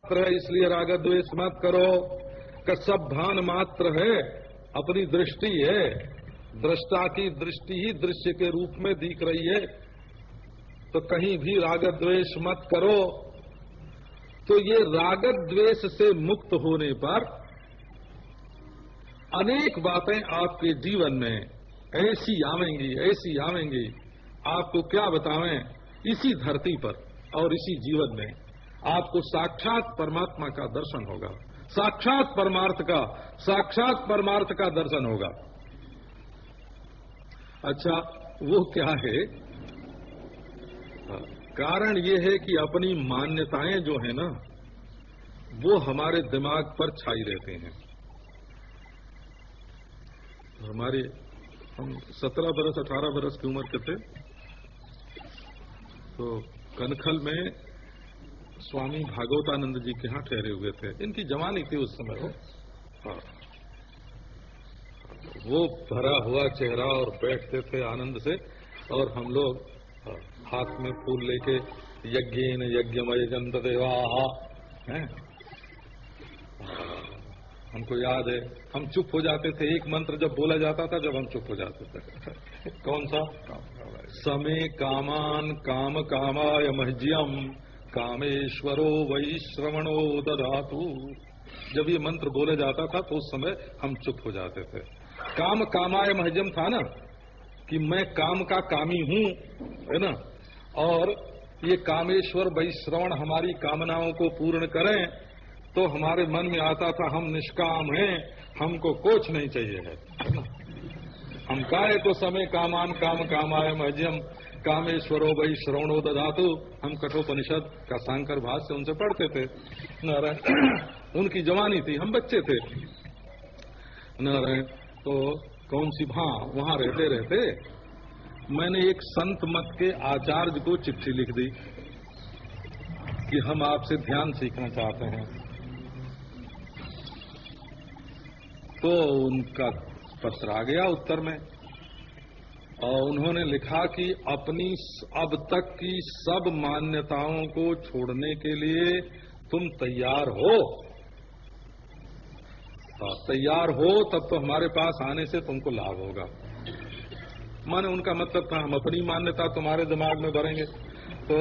है इसलिए राग द्वेष मत करो। कि सब भान मात्र है, अपनी दृष्टि है, दृष्टा की दृष्टि ही दृश्य के रूप में दिख रही है, तो कहीं भी राग द्वेष मत करो। तो ये राग द्वेष से मुक्त होने पर अनेक बातें आपके जीवन में ऐसी आवेंगी, आपको क्या बतावें। इसी धरती पर और इसी जीवन में आपको साक्षात परमात्मा का दर्शन होगा, साक्षात परमार्थ का दर्शन होगा। अच्छा, वो क्या है? कारण ये है कि अपनी मान्यताएं जो है ना, वो हमारे दिमाग पर छाई रहते हैं। हम 17 बरस 18 बरस की उम्र के थे, तो कनखल में स्वामी भागवतानंद जी के यहाँ ठहरे हुए थे। इनकी जवानी थी उस समय। वो भरा हुआ चेहरा और बैठते थे आनंद से, और हम लोग हाथ में फूल लेके यज्ञेन यज्ञमय जंत देवा हैं। हमको याद है, हम चुप हो जाते थे। एक मंत्र जब बोला जाता था, जब हम चुप हो जाते थे। कौन सा? समे कामान काम कामाय मह्यम कामेश्वरो वैश्रवणो ददातु। जब ये मंत्र बोले जाता था तो उस समय हम चुप हो जाते थे। काम कामाय मह्यम था ना, कि मैं काम का कामी हूँ, है ना, और ये कामेश्वर वैश्रवण हमारी कामनाओं को पूर्ण करें। तो हमारे मन में आता था हम निष्काम हैं, हमको कुछ नहीं चाहिए है। हम काहे तो समय कामान काम कामाय मह्यम कामेश्वरो वही श्रवणो दधातु। हम कठोपनिषद का सांकर भाष्य उनसे पढ़ते थे। नारायण, उनकी जवानी थी, हम बच्चे थे। नारायण, तो कौन सी वहां रहते रहते मैंने एक संत मत के आचार्य को चिट्ठी लिख दी कि हम आपसे ध्यान सीखना चाहते हैं। तो उनका पत्र आ गया उत्तर में, और उन्होंने लिखा कि अपनी अब तक की सब मान्यताओं को छोड़ने के लिए तुम तैयार हो? तैयार हो तब तो हमारे पास आने से तुमको लाभ होगा। माने उनका मतलब था हम अपनी मान्यता तुम्हारे दिमाग में भरेंगे, तो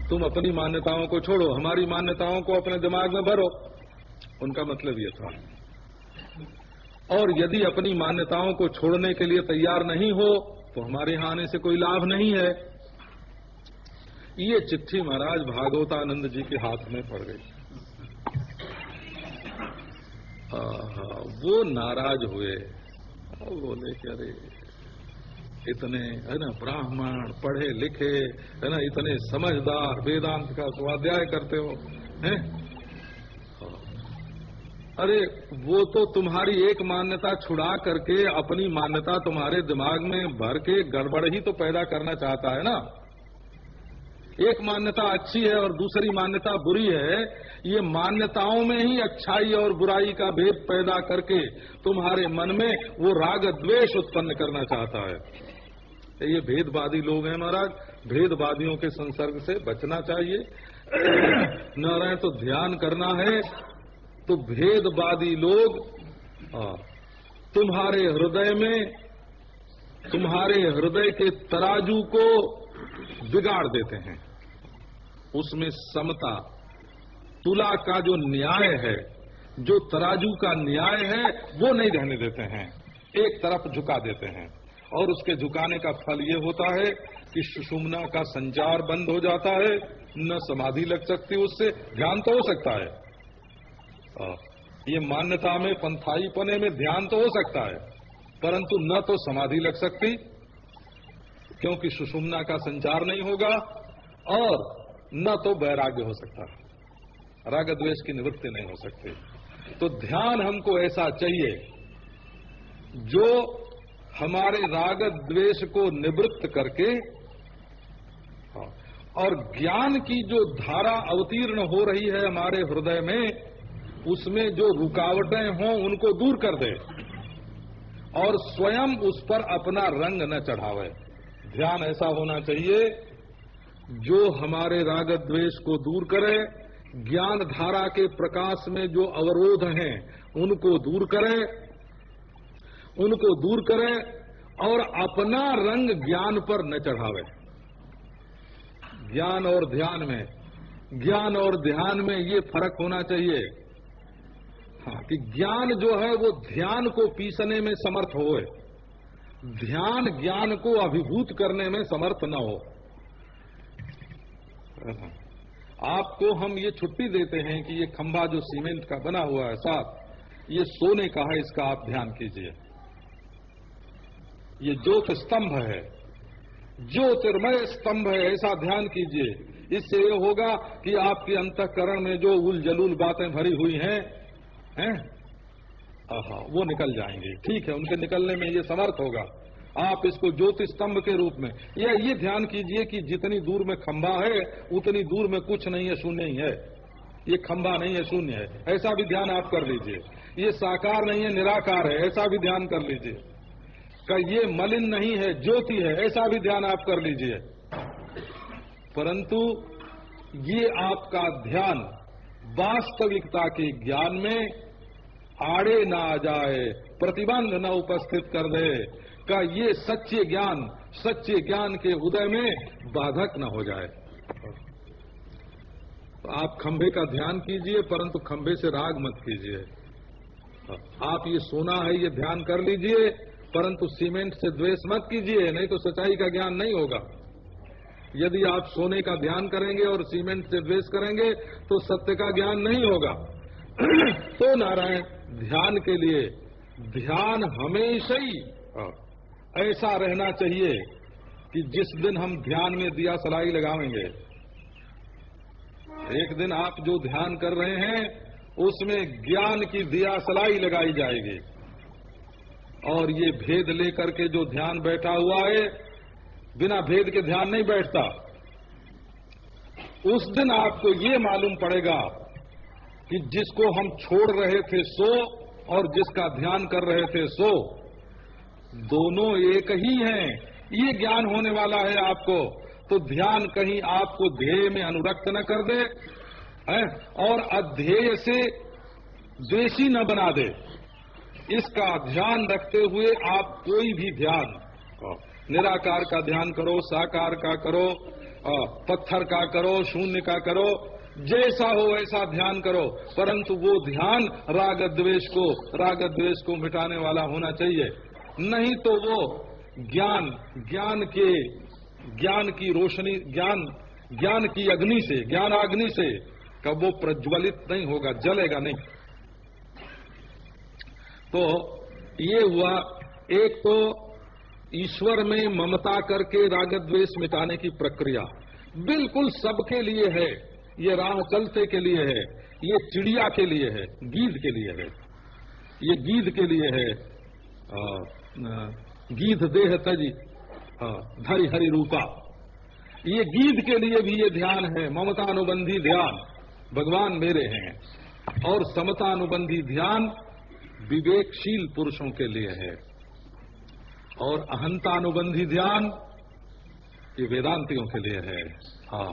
तुम अपनी मान्यताओं को छोड़ो, हमारी मान्यताओं को अपने दिमाग में भरो। उनका मतलब ये था। और यदि अपनी मान्यताओं को छोड़ने के लिए तैयार नहीं हो तो हमारे यहां आने से कोई लाभ नहीं है। ये चिट्ठी महाराज भागवतानंद जी के हाथ में पड़ गई। वो नाराज हुए, बोले कि अरे इतने, है ना, ब्राह्मण पढ़े लिखे, है ना, इतने समझदार, वेदांत का स्वाध्याय करते हो, हैं? अरे वो तो तुम्हारी एक मान्यता छुड़ा करके अपनी मान्यता तुम्हारे दिमाग में भर के गड़बड़ ही तो पैदा करना चाहता है ना। एक मान्यता अच्छी है और दूसरी मान्यता बुरी है। ये मान्यताओं में ही अच्छाई और बुराई का भेद पैदा करके तुम्हारे मन में वो राग द्वेष उत्पन्न करना चाहता है। ये भेदवादी लोग हैं महाराज, भेदवादियों के संसर्ग से बचना चाहिए। नारायण, तो ध्यान करना है। तो भेदवादी लोग तुम्हारे हृदय के तराजू को बिगाड़ देते हैं। उसमें समता, तुला का जो न्याय है, जो तराजू का न्याय है, वो नहीं रहने देते हैं, एक तरफ झुका देते हैं। और उसके झुकाने का फल ये होता है कि सुषुम्ना का संचार बंद हो जाता है, न समाधि लग सकती, उससे ध्यान तो हो सकता है। ये मान्यता में पंथाई पने में ध्यान तो हो सकता है, परंतु न तो समाधि लग सकती, क्योंकि सुषुम्ना का संचार नहीं होगा, और न तो वैराग्य हो सकता, राग द्वेष की निवृत्ति नहीं हो सकती। तो ध्यान हमको ऐसा चाहिए जो हमारे राग द्वेष को निवृत्त करके और ज्ञान की जो धारा अवतीर्ण हो रही है हमारे हृदय में, उसमें जो रुकावटें हों उनको दूर कर दे और स्वयं उस पर अपना रंग न चढ़ावे। ध्यान ऐसा होना चाहिए जो हमारे राग द्वेष को दूर करे, ज्ञान धारा के प्रकाश में जो अवरोध हैं उनको दूर करे और अपना रंग ज्ञान पर न चढ़ावे। ज्ञान और ध्यान में ये फर्क होना चाहिए, हाँ, कि ज्ञान जो है वो ध्यान को पीसने में समर्थ होए, ध्यान ज्ञान को अभिभूत करने में समर्थ न हो। आपको हम ये छुट्टी देते हैं कि ये खंभा जो सीमेंट का बना हुआ है साथ, ये सोने का है, इसका आप ध्यान कीजिए। ये ज्योत स्तंभ है, ज्योतिर्मय स्तंभ है, ऐसा ध्यान कीजिए। इससे ये होगा कि आपके अंतःकरण में जो उल जलूल बातें भरी हुई हैं, वो निकल जाएंगी। ठीक है, उनके निकलने में ये समर्थ होगा। आप इसको ज्योति स्तंभ के रूप में ये ध्यान कीजिए कि जितनी दूर में खंभा है उतनी दूर में कुछ नहीं है, शून्य ही है। ये खंभा नहीं है, शून्य है, ऐसा भी ध्यान आप कर लीजिए। ये साकार नहीं है, निराकार है, ऐसा भी ध्यान कर लीजिए। का ये मलिन नहीं है, ज्योति है, ऐसा भी ध्यान आप कर लीजिए। परंतु ये आपका ध्यान वास्तविकता के ज्ञान में आड़े ना आ जाए, प्रतिबंध न उपस्थित कर दे, का ये सच्चे ज्ञान के उदय में बाधक न हो जाए। तो आप खंभे का ध्यान कीजिए, परंतु खंभे से राग मत कीजिए। आप ये सोना है ये ध्यान कर लीजिए, परंतु सीमेंट से द्वेष मत कीजिए, नहीं तो सच्चाई का ज्ञान नहीं होगा। यदि आप सोने का ध्यान करेंगे और सीमेंट से द्वेष करेंगे तो सत्य का ज्ञान नहीं होगा। तो नारायण, ध्यान के लिए ध्यान हमेशा ही ऐसा रहना चाहिए कि जिस दिन हम ध्यान में दिया सलाई लगावेंगे, एक दिन आप जो ध्यान कर रहे हैं उसमें ज्ञान की दिया सलाई लगाई जाएगी, और ये भेद लेकर के जो ध्यान बैठा हुआ है, बिना भेद के ध्यान नहीं बैठता। उस दिन आपको ये मालूम पड़ेगा कि जिसको हम छोड़ रहे थे सो और जिसका ध्यान कर रहे थे सो, दोनों एक ही हैं। ये ज्ञान होने वाला है आपको। तो ध्यान कहीं आपको ध्येय में अनुरक्त न कर दे और अध्येय से द्वेषी न बना दे। इसका ध्यान रखते हुए आप कोई भी ध्यान, निराकार का ध्यान करो, साकार का करो, पत्थर का करो, शून्य का करो, जैसा हो वैसा ध्यान करो, परंतु वो ध्यान राग द्वेष को मिटाने वाला होना चाहिए। नहीं तो वो ज्ञान की रोशनी, ज्ञान की अग्नि से, ज्ञानाग्नि से कब वो प्रज्वलित नहीं होगा, जलेगा नहीं। तो ये हुआ, एक तो ईश्वर में ममता करके राग द्वेष मिटाने की प्रक्रिया बिल्कुल सबके लिए है। ये राह चलते के लिए है, ये चिड़िया के लिए है, गीध के लिए है, ये गीध के लिए है। गीध देह तजी धरि हरि रूपा, ये गीध के लिए भी ये ध्यान है, ममतानुबंधी ध्यान, भगवान मेरे हैं। और समतानुबंधी ध्यान विवेकशील पुरुषों के लिए है, और अहंतानुबंधी ध्यान ये वेदांतियों के लिए है। हाँ,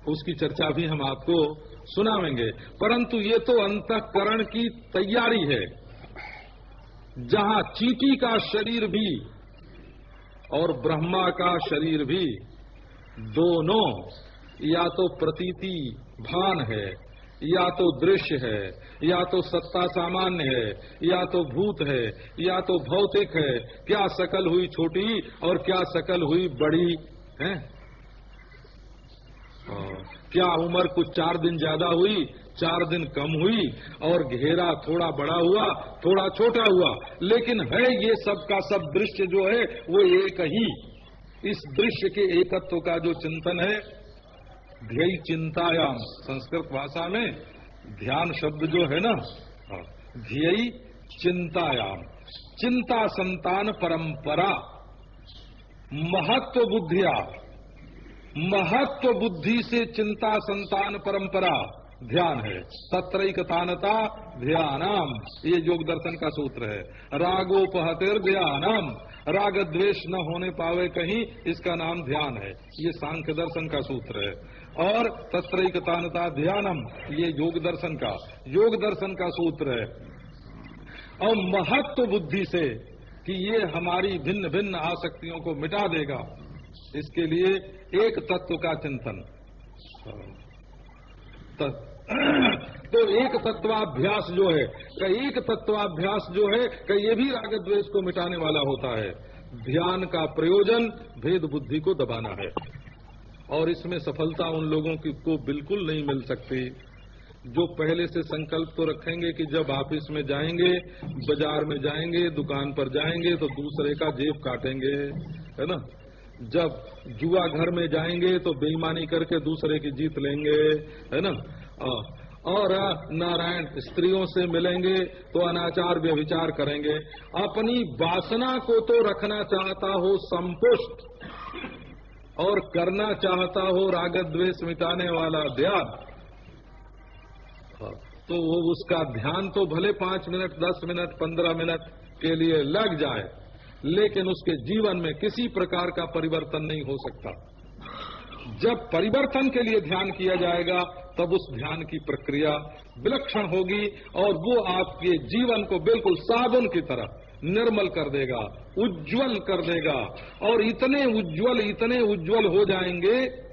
उसकी चर्चा भी हम आपको सुनावेंगे। परंतु ये तो अंतःकरण की तैयारी है, जहां चींटी का शरीर भी और ब्रह्मा का शरीर भी दोनों या तो प्रतीति भान है, या तो दृश्य है, या तो सत्ता सामान्य है, या तो भूत है, या तो भौतिक है। क्या शकल हुई छोटी और क्या शकल हुई बड़ी है? क्या उम्र कुछ 4 दिन ज्यादा हुई, 4 दिन कम हुई, और घेरा थोड़ा बड़ा हुआ, थोड़ा छोटा हुआ, लेकिन है ये सब का सब दृश्य जो है वो एक ही। इस दृश्य के एकत्व का जो चिंतन है, ध्येय चिंतायाम, संस्कृत भाषा में ध्यान शब्द जो है ना, ध्येय चिंतायाम, चिंता संतान परंपरा, महत्व बुद्धिया, महत्व बुद्धि से चिंता संतान परंपरा ध्यान है। तत्रैकतानता ध्यानम, ये योग दर्शन का सूत्र है। रागोपहतिर ध्यानम, राग द्वेष न होने पावे कहीं, इसका नाम ध्यान है। ये सांख्य दर्शन का सूत्र है। और तत्रैकतानता ध्यानम, ये योग दर्शन का सूत्र है। और महत्व बुद्धि से कि ये हमारी भिन्न भिन्न आसक्तियों को मिटा देगा, इसके लिए एक तत्व का चिंतन। तो एक तत्वाभ्यास जो है ये भी राग द्वेष को मिटाने वाला होता है। ध्यान का प्रयोजन भेद बुद्धि को दबाना है, और इसमें सफलता उन लोगों को बिल्कुल नहीं मिल सकती जो पहले से संकल्प तो रखेंगे कि जब ऑफिस में जाएंगे, बाजार में जाएंगे, दुकान पर जाएंगे तो दूसरे का जेब काटेंगे, है ना। जब जुआ घर में जाएंगे तो बेईमानी करके दूसरे की जीत लेंगे, है ना। और नारायण स्त्रियों से मिलेंगे तो अनाचार व्यभिचार करेंगे। अपनी वासना को तो रखना चाहता हो संपुष्ट, और करना चाहता हो राग द्वेष मिटाने वाला ध्यान, तो वो उसका ध्यान तो भले 5 मिनट, 10 मिनट, 15 मिनट के लिए लग जाए, लेकिन उसके जीवन में किसी प्रकार का परिवर्तन नहीं हो सकता। जब परिवर्तन के लिए ध्यान किया जाएगा तब उस ध्यान की प्रक्रिया विलक्षण होगी, और वो आपके जीवन को बिल्कुल साबुन की तरह निर्मल कर देगा, उज्जवल कर देगा। और इतने उज्जवल हो जाएंगे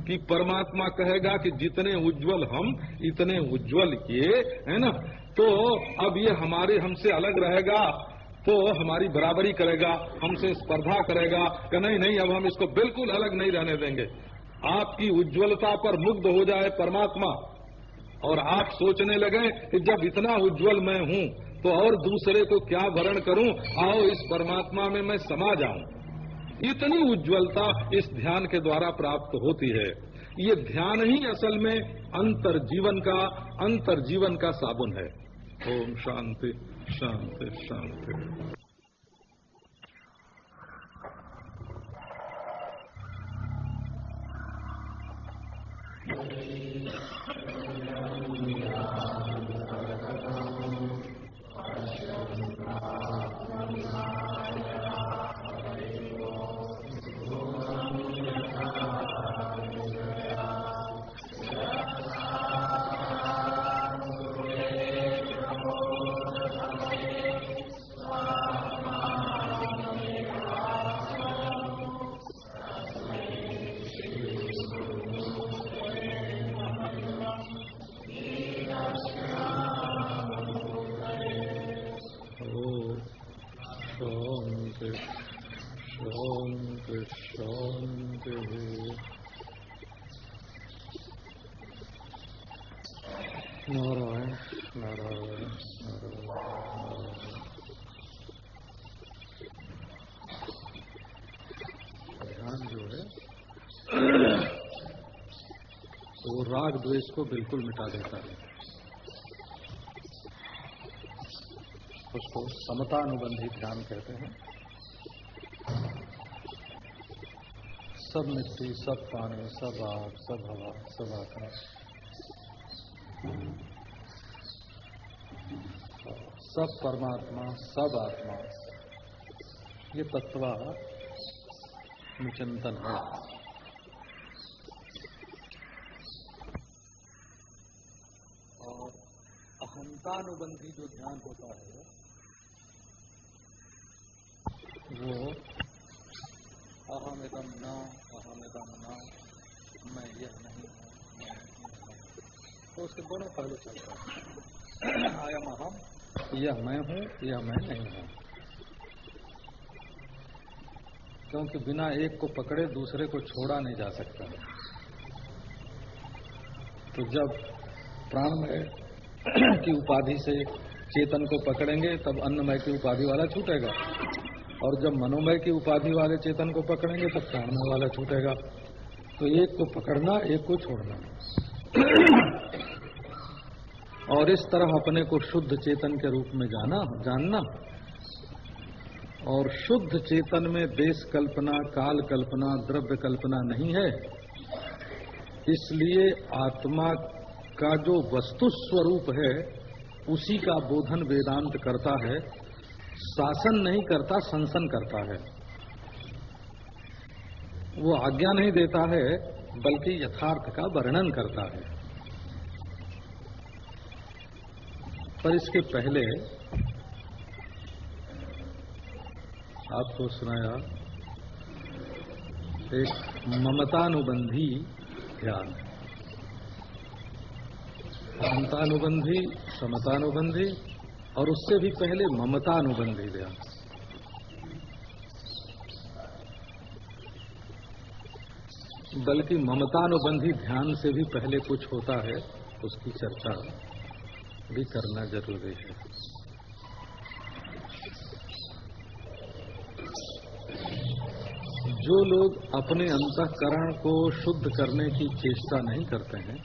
कि परमात्मा कहेगा कि जितने उज्जवल हम, इतने उज्जवल ये, है ना। तो अब ये हमसे अलग रहेगा तो हमारी बराबरी करेगा, हमसे स्पर्धा करेगा कि नहीं, अब हम इसको बिल्कुल अलग नहीं रहने देंगे। आपकी उज्जवलता पर मुग्ध हो जाए परमात्मा, और आप सोचने लगे कि जब इतना उज्जवल मैं हूँ तो और दूसरे को क्या वर्ण करूं, आओ इस परमात्मा में मैं समा जाऊं। इतनी उज्जवलता इस ध्यान के द्वारा प्राप्त होती है। ये ध्यान ही असल में अंतर्जीवन का साबुन है। ओम शांति शांति शांति। नारायण नारायण नारायण। ध्यान जो है वो राग द्वेष को बिल्कुल मिटा देता है। उसको समतानुबंधी ध्यान कहते हैं। सब मिट्टी, सब पानी, सब आग, सब हवा, सब आकाश, सब परमात्मा, सब आत्मा, ये तत्वा चिंतन है। और अहंतानुबंधी जो ध्यान होता है वो अहमिदम न, अहमिदम न, मैं यह नहीं हूँ, मैं नहीं हूँ। तो उसके दोनों पहलू चलता है। अयम अहम, यह मैं हूँ, यह मैं नहीं हूँ। क्योंकि बिना एक को पकड़े दूसरे को छोड़ा नहीं जा सकता। तो जब प्राणमय की उपाधि से चेतन को पकड़ेंगे तब अन्नमय की उपाधि वाला छूटेगा, और जब मनोमय की उपाधि वाले चेतन को पकड़ेंगे तब प्राणमय वाला छूटेगा। तो एक को पकड़ना, एक को छोड़ना, और इस तरह अपने को शुद्ध चेतन के रूप में जानना। और शुद्ध चेतन में देश कल्पना, काल कल्पना, द्रव्य कल्पना नहीं है। इसलिए आत्मा का जो वस्तु स्वरूप है उसी का बोधन वेदांत करता है। शासन नहीं करता, शंसन करता है। वो आज्ञा नहीं देता है बल्कि यथार्थ का वर्णन करता है। पर इसके पहले आपको सुनाया एक ममतानुबंधी ध्यान, ममतानुबंधी, समतानुबंधी और उससे भी पहले ममतानुबंधी ध्यान। बल्कि ममतानुबंधी ध्यान से भी पहले कुछ होता है, उसकी चर्चा भी करना जरूरी है। जो लोग अपने अंतःकरण को शुद्ध करने की चेष्टा नहीं करते हैं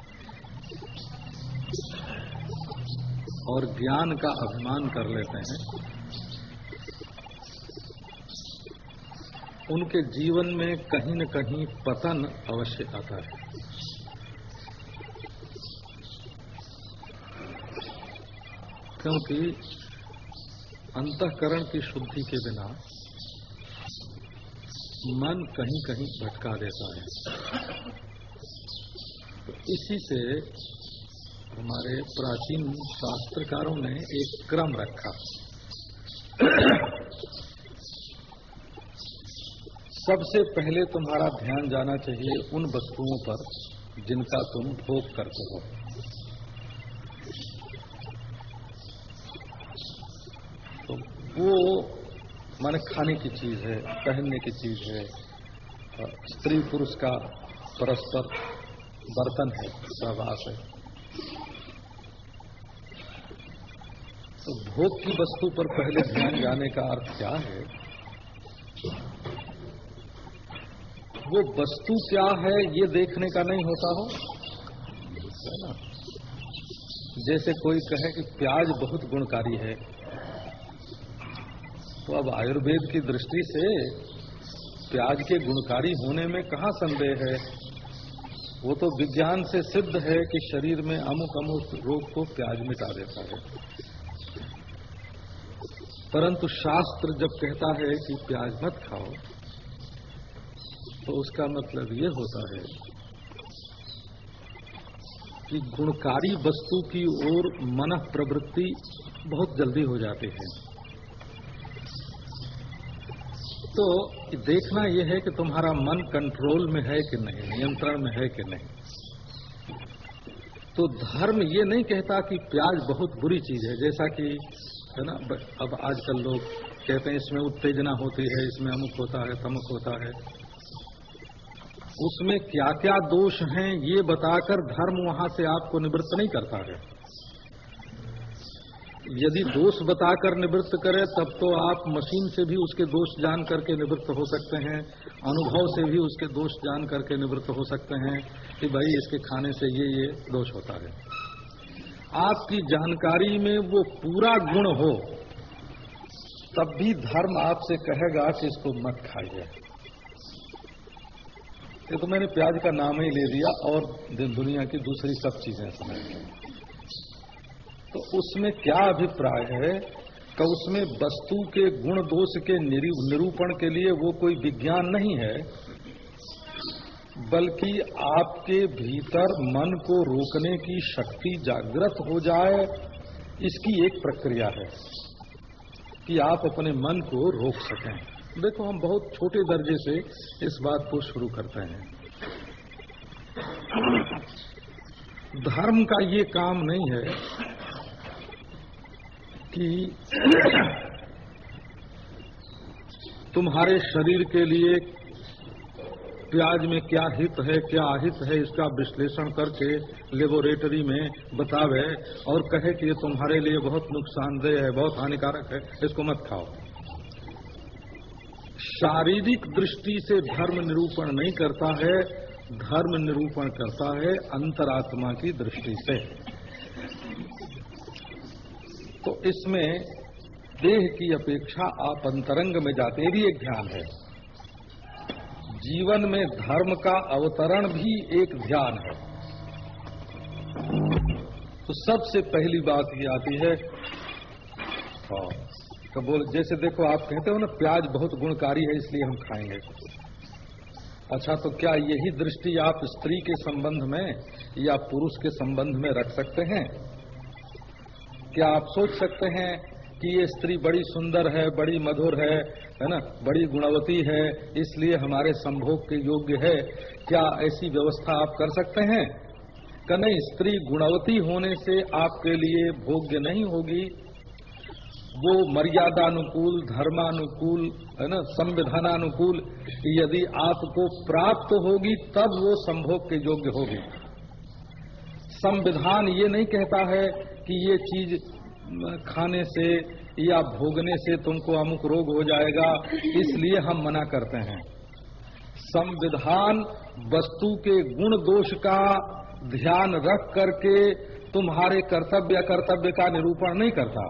और ज्ञान का अभिमान कर लेते हैं, उनके जीवन में कहीं न कहीं पतन अवश्य आता है। क्योंकि अंतःकरण की शुद्धि के बिना मन कहीं कहीं भटका देता है। तो इसी से हमारे प्राचीन शास्त्रकारों ने एक क्रम रखा। सबसे पहले तुम्हारा ध्यान जाना चाहिए उन वस्तुओं पर जिनका तुम भोग करते हो। तो वो माने खाने की चीज है, पहनने की चीज है, स्त्री पुरुष का परस्पर बर्तन है, सहवास है। तो भोग की वस्तु पर पहले ध्यान जाने का अर्थ क्या है? वो वस्तु क्या है ये देखने का नहीं होता हो, है ना? जैसे कोई कहे कि प्याज बहुत गुणकारी है, तो अब आयुर्वेद की दृष्टि से प्याज के गुणकारी होने में कहाँ संदेह है। वो तो विज्ञान से सिद्ध है कि शरीर में अमुक अमुक रोग को प्याज मिटा देता है। परंतु शास्त्र जब कहता है कि प्याज मत खाओ, तो उसका मतलब ये होता है कि गुणकारी वस्तु की ओर मन प्रवृत्ति बहुत जल्दी हो जाती है। तो देखना यह है कि तुम्हारा मन कंट्रोल में है कि नहीं, नियंत्रण में है कि नहीं। तो धर्म ये नहीं कहता कि प्याज बहुत बुरी चीज है, जैसा कि है ना, अब आजकल लोग कहते हैं इसमें उत्तेजना होती है, इसमें अमुक होता है, तमुक होता है। उसमें क्या क्या दोष हैं ये बताकर धर्म वहां से आपको निवृत्त नहीं करता है। यदि दोष बताकर निवृत्त करे तब तो आप मशीन से भी उसके दोष जान करके निवृत्त हो सकते हैं, अनुभव से भी उसके दोष जान करके निवृत्त हो सकते हैं कि भाई इसके खाने से ये दोष होता है। आपकी जानकारी में वो पूरा गुण हो तब भी धर्म आपसे कहेगा कि इसको मत खाइए। ये तो मैंने प्याज का नाम ही ले दिया और दुनिया की दूसरी सब चीजें समझ ली। तो उसमें क्या अभिप्राय है कि उसमें वस्तु के गुण दोष के निरूपण के लिए वो कोई विज्ञान नहीं है, बल्कि आपके भीतर मन को रोकने की शक्ति जागृत हो जाए, इसकी एक प्रक्रिया है कि आप अपने मन को रोक सकें। देखो, हम बहुत छोटे दर्जे से इस बात को शुरू करते हैं। धर्म का ये काम नहीं है कि तुम्हारे शरीर के लिए प्याज में क्या हित है क्या अहित है इसका विश्लेषण करके लेबोरेटरी में बतावे और कहे कि ये तुम्हारे लिए बहुत नुकसानदेह है, बहुत हानिकारक है, इसको मत खाओ। शारीरिक दृष्टि से धर्म निरूपण नहीं करता है, धर्म निरूपण करता है अंतरात्मा की दृष्टि से। तो इसमें देह की अपेक्षा आप अंतरंग में जाते, ये भी एक ध्यान है। जीवन में धर्म का अवतरण भी एक ध्यान है। तो सबसे पहली बात ये आती है तो बोल, जैसे देखो आप कहते हो ना प्याज बहुत गुणकारी है इसलिए हम खाएंगे। अच्छा, तो क्या यही दृष्टि आप स्त्री के संबंध में या पुरुष के संबंध में रख सकते हैं? क्या आप सोच सकते हैं कि ये स्त्री बड़ी सुंदर है, बड़ी मधुर है ना, बड़ी गुणवती है, इसलिए हमारे संभोग के योग्य है? क्या ऐसी व्यवस्था आप कर सकते हैं? कि नहीं, स्त्री गुणवती होने से आपके लिए भोग्य नहीं होगी, वो मर्यादानुकूल, धर्मानुकूल, है ना, संविधानानुकूल यदि आपको प्राप्त होगी तब वो संभोग के योग्य होगी। संविधान ये नहीं कहता है कि ये चीज खाने से या भोगने से तुमको अमुक रोग हो जाएगा, इसलिए हम मना करते हैं। संविधान वस्तु के गुण दोष का ध्यान रख करके तुम्हारे कर्तव्य अकर्तव्य का निरूपण नहीं करता,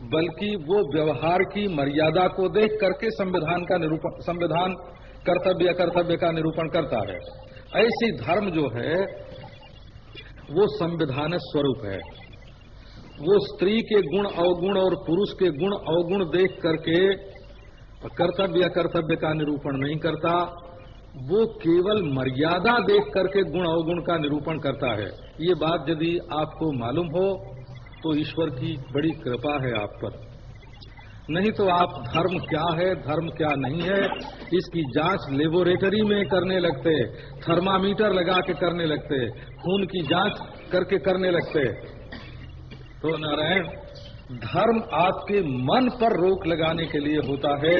बल्कि वो व्यवहार की मर्यादा को देख करके संविधान कर्तव्य अकर्तव्य का निरूपण करता है। ऐसी धर्म जो है वो संविधान स्वरूप है। वो स्त्री के गुण अवगुण और पुरुष के गुण अवगुण देख करके कर्तव्य अकर्तव्य का निरूपण नहीं करता, वो केवल मर्यादा देख करके गुण अवगुण का निरूपण करता है। ये बात यदि आपको मालूम हो तो ईश्वर की बड़ी कृपा है आप पर। नहीं तो आप धर्म क्या है, धर्म क्या नहीं है, इसकी जांच लेबोरेटरी में करने लगते, थर्मामीटर लगा के करने लगते, खून की जांच करके करने लगते। तो नारायण, धर्म आपके मन पर रोक लगाने के लिए होता है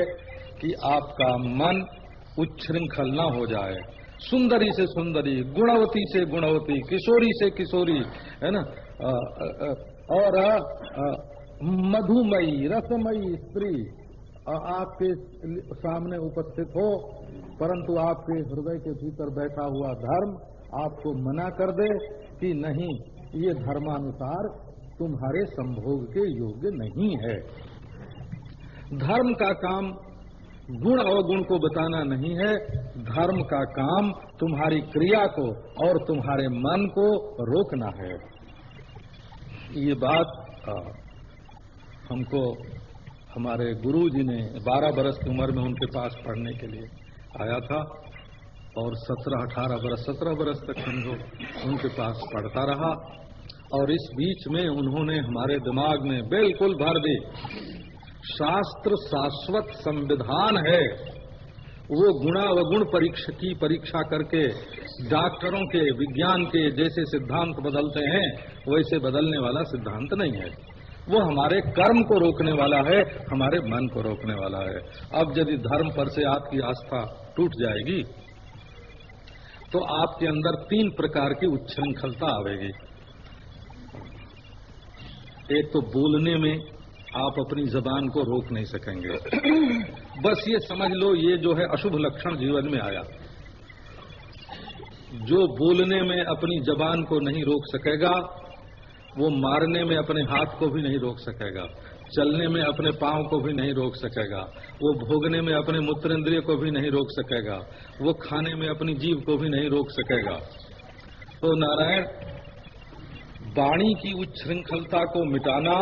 कि आपका मन उच्छृंखल न हो जाए। सुंदरी से सुंदरी, गुणवती से गुणवती, किशोरी से किशोरी, है ना, और मधुमयी रसमयी स्त्री आपके सामने उपस्थित हो, परंतु आपके हृदय के भीतर बैठा हुआ धर्म आपको मना कर दे कि नहीं, ये धर्मानुसार तुम्हारे संभोग के योग्य नहीं है। धर्म का काम गुण अवगुण को बताना नहीं है, धर्म का काम तुम्हारी क्रिया को और तुम्हारे मन को रोकना है। ये बात हमको हमारे गुरुजी ने 12 बरस की उम्र में उनके पास पढ़ने के लिए आया था और 17-18 बरस 17 बरस तक समझो उनके पास पढ़ता रहा। और इस बीच में उन्होंने हमारे दिमाग में बिल्कुल भर दी, शास्त्र शाश्वत संविधान है, वो गुणावगुण परीक्षा करके डॉक्टरों के विज्ञान के जैसे सिद्धांत बदलते हैं वैसे बदलने वाला सिद्धांत नहीं है। वो हमारे कर्म को रोकने वाला है, हमारे मन को रोकने वाला है। अब यदि धर्म पर से आपकी आस्था टूट जाएगी तो आपके अंदर 3 प्रकार की उच्छृंखलता आवेगी। एक तो बोलने में आप अपनी जबान को रोक नहीं सकेंगे। बस ये समझ लो, ये जो है अशुभ लक्षण जीवन में आया। जो बोलने में अपनी जबान को नहीं रोक सकेगा वो मारने में अपने हाथ को भी नहीं रोक सकेगा, चलने में अपने पांव को भी नहीं रोक सकेगा, वो भोगने में अपने मूत्रेंद्रिय को भी नहीं रोक सकेगा, वो खाने में अपनी जीभ को भी नहीं रोक सकेगा। तो नारायण, वाणी की उच्छृंखलता को मिटाना,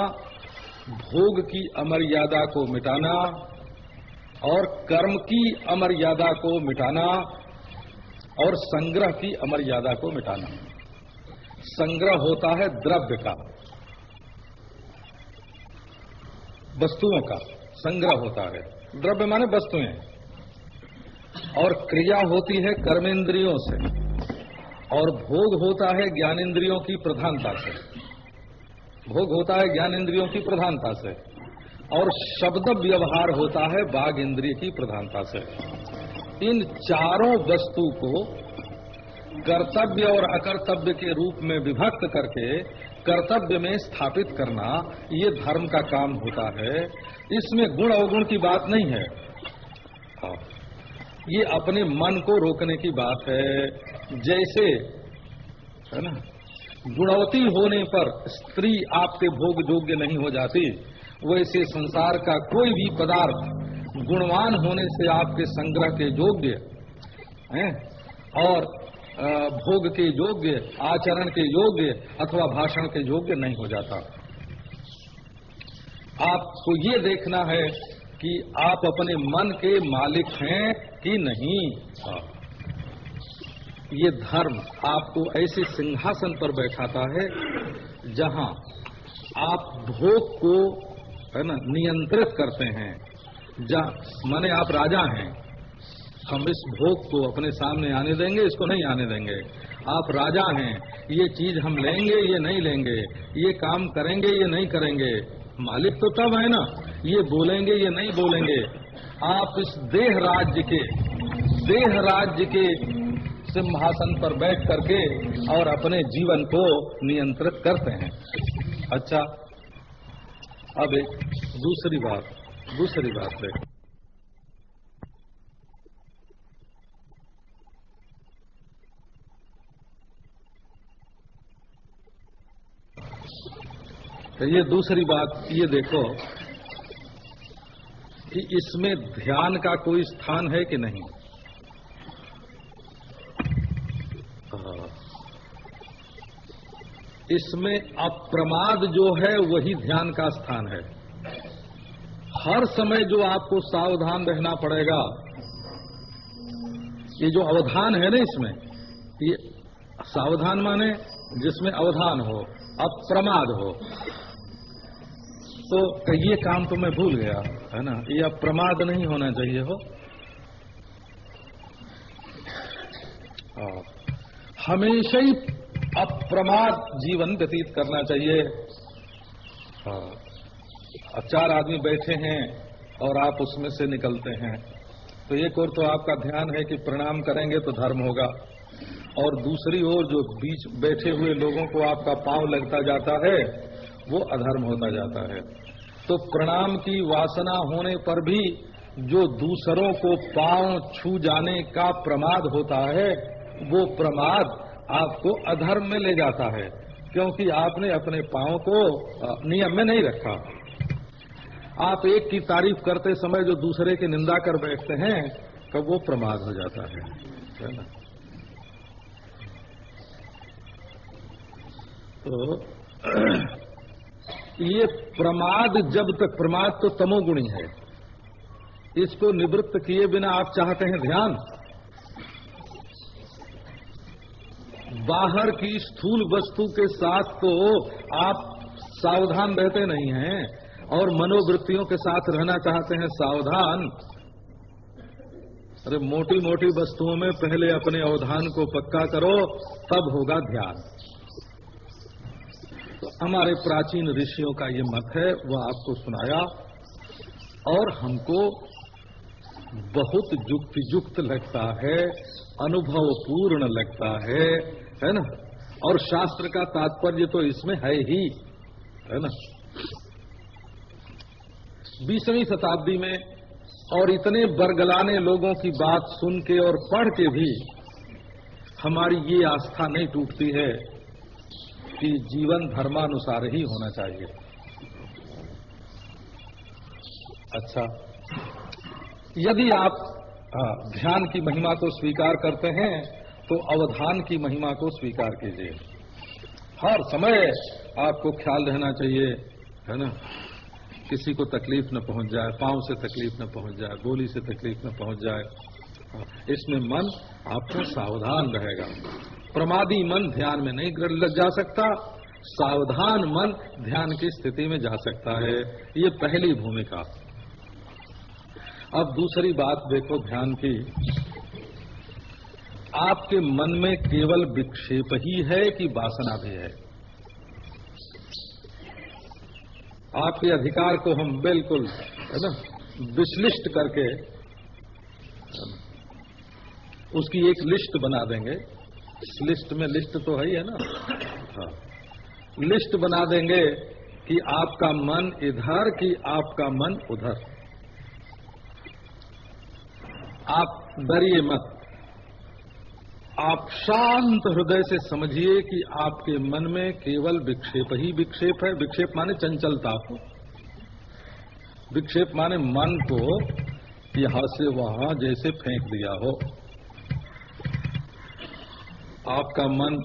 भोग की अमर्यादा को मिटाना और कर्म की अमर्यादा को मिटाना और संग्रह की अमर्यादा को मिटाना। संग्रह होता है द्रव्य का, वस्तुओं का संग्रह होता है, द्रव्य माने वस्तुएं, और क्रिया होती है कर्मेंद्रियों से, और भोग होता है ज्ञानेंद्रियों की प्रधानता से। भोग होता है ज्ञानेंद्रियों की प्रधानता से, और शब्द व्यवहार होता है वाग इंद्रिय की प्रधानता से। इन चारों वस्तु को कर्तव्य और अकर्तव्य के रूप में विभक्त करके कर्तव्य में स्थापित करना, ये धर्म का काम होता है। इसमें गुण अवगुण की बात नहीं है, ये अपने मन को रोकने की बात है। जैसे है ना, गुणवती होने पर स्त्री आपके भोग योग्य नहीं हो जाती, वैसे संसार का कोई भी पदार्थ गुणवान होने से आपके संग्रह के योग्य हैं और भोग के योग्य, आचरण के योग्य अथवा भाषण के योग्य नहीं हो जाता। आपको ये देखना है कि आप अपने मन के मालिक हैं कि नहीं। ये धर्म आपको ऐसे सिंहासन पर बैठाता है जहां आप भोग को, है ना, नियंत्रित करते हैं। माने आप राजा हैं, हम इस भोग को अपने सामने आने देंगे, इसको नहीं आने देंगे। आप राजा हैं, ये चीज हम लेंगे, ये नहीं लेंगे, ये काम करेंगे, ये नहीं करेंगे। मालिक तो तब है ना, ये बोलेंगे, ये नहीं बोलेंगे। आप इस देह राज्य के सिंहासन पर बैठ करके और अपने जीवन को नियंत्रित करते हैं। अच्छा, अब एक दूसरी बात देखो। तो ये दूसरी बात ये देखो कि इसमें ध्यान का कोई स्थान है कि नहीं। इसमें अप्रमाद जो है वही ध्यान का स्थान है। हर समय जो आपको सावधान रहना पड़ेगा, ये जो अवधान है ना, इसमें ये सावधान माने जिसमें अवधान हो, अप्रमाद हो। तो ये काम तो मैं भूल गया, है ना, ये अप्रमाद नहीं होना चाहिए हो। हमेशा ही अप्रमाद जीवन व्यतीत करना चाहिए। चार आदमी बैठे हैं और आप उसमें से निकलते हैं, तो एक ओर तो आपका ध्यान है कि प्रणाम करेंगे तो धर्म होगा, और दूसरी ओर जो बीच बैठे हुए लोगों को आपका पांव लगता जाता है वो अधर्म होता जाता है। तो प्रणाम की वासना होने पर भी जो दूसरों को पांव छू जाने का प्रमाद होता है, वो प्रमाद आपको अधर्म में ले जाता है, क्योंकि आपने अपने पांव को नियम में नहीं रखा। आप एक की तारीफ करते समय जो दूसरे की निंदा कर बैठते हैं, तो वो प्रमाद हो जाता है ना। तो ये प्रमाद, जब तक प्रमाद तो तमोगुणी है, इसको निवृत्त किए बिना आप चाहते हैं ध्यान। बाहर की स्थूल वस्तु के साथ तो आप सावधान रहते नहीं हैं, और मनोवृत्तियों के साथ रहना चाहते हैं सावधान। अरे मोटी मोटी वस्तुओं में पहले अपने अवधान को पक्का करो, तब होगा ध्यान। तो हमारे प्राचीन ऋषियों का ये मत है, वह आपको सुनाया और हमको बहुत युक्तियुक्त लगता है, अनुभवपूर्ण लगता है ना। और शास्त्र का तात्पर्य तो इसमें है ही, है ना। 20वीं शताब्दी में और इतने बरगलाने लोगों की बात सुन के और पढ़ के भी हमारी ये आस्था नहीं टूटती है कि जीवन धर्मानुसार ही होना चाहिए। अच्छा, यदि आप ध्यान की महिमा को स्वीकार करते हैं तो अवधान की महिमा को स्वीकार कीजिए। हर समय आपको ख्याल रहना चाहिए, है ना, किसी को तकलीफ न पहुंच जाए, पांव से तकलीफ न पहुंच जाए, बोली से तकलीफ न पहुंच जाए। इसमें मन आपको सावधान रहेगा। प्रमादी मन ध्यान में नहीं लग जा सकता, सावधान मन ध्यान की स्थिति में जा सकता है। ये पहली भूमिका। अब दूसरी बात देखो ध्यान की। आपके मन में केवल विक्षेप ही है कि वासना भी है? आपके अधिकार को हम बिल्कुल, है ना, विश्लिष्ट करके उसकी एक लिस्ट बना देंगे। इस लिस्ट में लिस्ट तो है ही, है ना। हाँ, लिस्ट बना देंगे कि आपका मन इधर कि आपका मन उधर। आप डरिए मत, आप शांत हृदय से समझिए कि आपके मन में केवल विक्षेप ही विक्षेप है। विक्षेप माने चंचलता को, विक्षेप माने मन को यहां से वहां जैसे फेंक दिया हो। आपका मन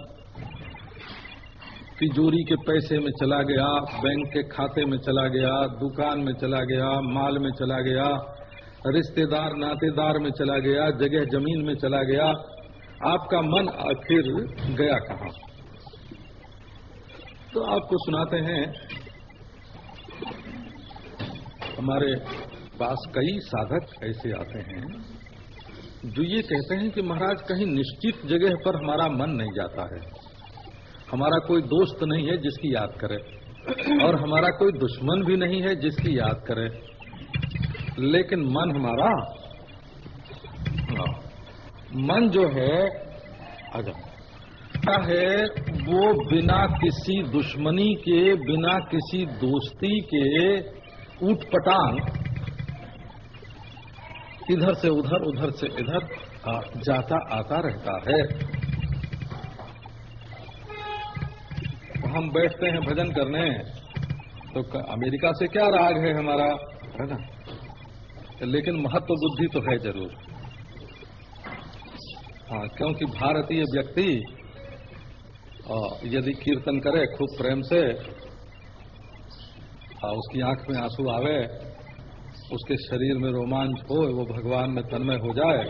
तिजोरी के पैसे में चला गया, बैंक के खाते में चला गया, दुकान में चला गया, माल में चला गया, रिश्तेदार नातेदार में चला गया, जगह जमीन में चला गया, आपका मन आखिर गया कहाँ? तो आपको सुनाते हैं, हमारे पास कई साधक ऐसे आते हैं जो ये कहते हैं कि महाराज कहीं निश्चित जगह पर हमारा मन नहीं जाता है, हमारा कोई दोस्त नहीं है जिसकी याद करे, और हमारा कोई दुश्मन भी नहीं है जिसकी याद करे, लेकिन मन हमारा, मन जो है है वो बिना किसी दुश्मनी के, बिना किसी दोस्ती के ऊटपटांग इधर से उधर, उधर से इधर जाता आता रहता है। हम बैठते हैं भजन करने तो अमेरिका से क्या राग है हमारा, है ना, लेकिन महत्व बुद्धि तो है जरूर। हाँ, क्योंकि भारतीय व्यक्ति यदि कीर्तन करे खूब प्रेम से, उसकी आंख में आंसू आवे, उसके शरीर में रोमांच हो, वो भगवान में तन्मय हो जाए,